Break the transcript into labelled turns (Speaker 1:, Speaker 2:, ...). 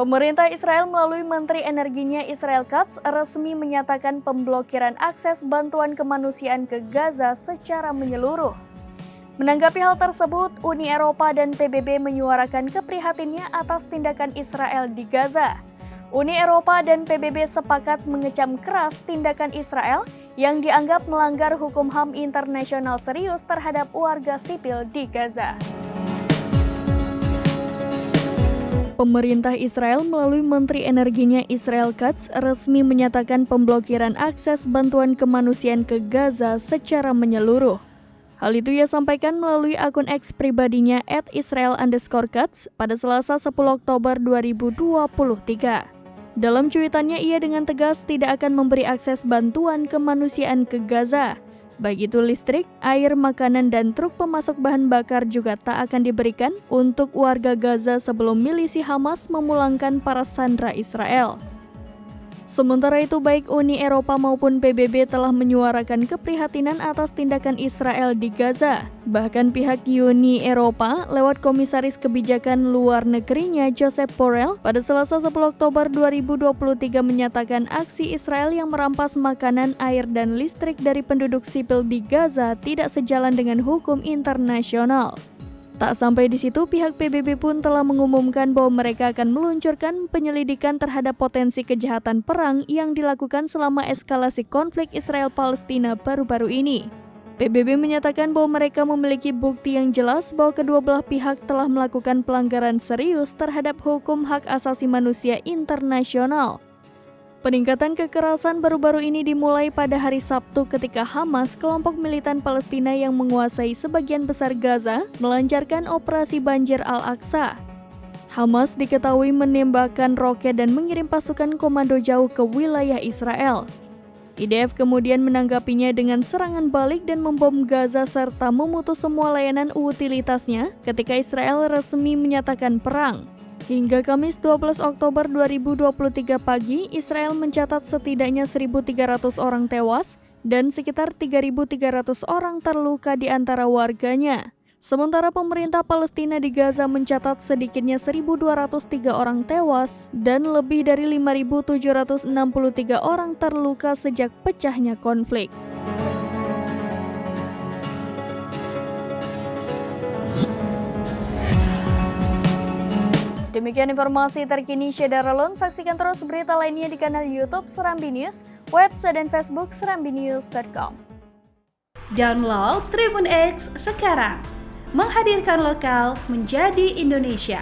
Speaker 1: Pemerintah Israel melalui Menteri Energinya Israel Katz resmi menyatakan pemblokiran akses bantuan kemanusiaan ke Gaza secara menyeluruh. Menanggapi hal tersebut, Uni Eropa dan PBB menyuarakan keprihatinannya atas tindakan Israel di Gaza. Uni Eropa dan PBB sepakat mengecam keras tindakan Israel yang dianggap melanggar hukum HAM internasional serius terhadap warga sipil di Gaza. Pemerintah Israel melalui Menteri Energinya Israel Katz resmi menyatakan pemblokiran akses bantuan kemanusiaan ke Gaza secara menyeluruh. Hal itu ia sampaikan melalui akun X pribadinya @Israel_Katz pada Selasa 10 Oktober 2023. Dalam cuitannya ia dengan tegas tidak akan memberi akses bantuan kemanusiaan ke Gaza. Baik itu listrik, air, makanan, dan truk pemasok bahan bakar juga tak akan diberikan untuk warga Gaza sebelum milisi Hamas memulangkan para sandera Israel. Sementara itu, baik Uni Eropa maupun PBB telah menyuarakan keprihatinan atas tindakan Israel di Gaza. Bahkan pihak Uni Eropa lewat Komisaris Kebijakan Luar Negerinya Josep Borrell pada Selasa 10 Oktober 2023 menyatakan aksi Israel yang merampas makanan, air, dan listrik dari penduduk sipil di Gaza tidak sejalan dengan hukum internasional. Tak sampai di situ, pihak PBB pun telah mengumumkan bahwa mereka akan meluncurkan penyelidikan terhadap potensi kejahatan perang yang dilakukan selama eskalasi konflik Israel-Palestina baru-baru ini. PBB menyatakan bahwa mereka memiliki bukti yang jelas bahwa kedua belah pihak telah melakukan pelanggaran serius terhadap hukum hak asasi manusia internasional. Peningkatan kekerasan baru-baru ini dimulai pada hari Sabtu ketika Hamas, kelompok militan Palestina yang menguasai sebagian besar Gaza, melancarkan operasi banjir Al-Aqsa. Hamas diketahui menembakkan roket dan mengirim pasukan komando jauh ke wilayah Israel. IDF kemudian menanggapinya dengan serangan balik dan membom Gaza serta memutus semua layanan utilitasnya ketika Israel resmi menyatakan perang. Hingga Kamis 12 Oktober 2023 pagi, Israel mencatat setidaknya 1.300 orang tewas dan sekitar 3.300 orang terluka di antara warganya. Sementara pemerintah Palestina di Gaza mencatat sedikitnya 1.203 orang tewas dan lebih dari 5.763 orang terluka sejak pecahnya konflik. Demikian informasi terkini Syederalun. Saksikan terus berita lainnya di kanal YouTube Serambi News, website dan Facebook serambinews.com.
Speaker 2: Download Tribun X sekarang, menghadirkan lokal menjadi Indonesia.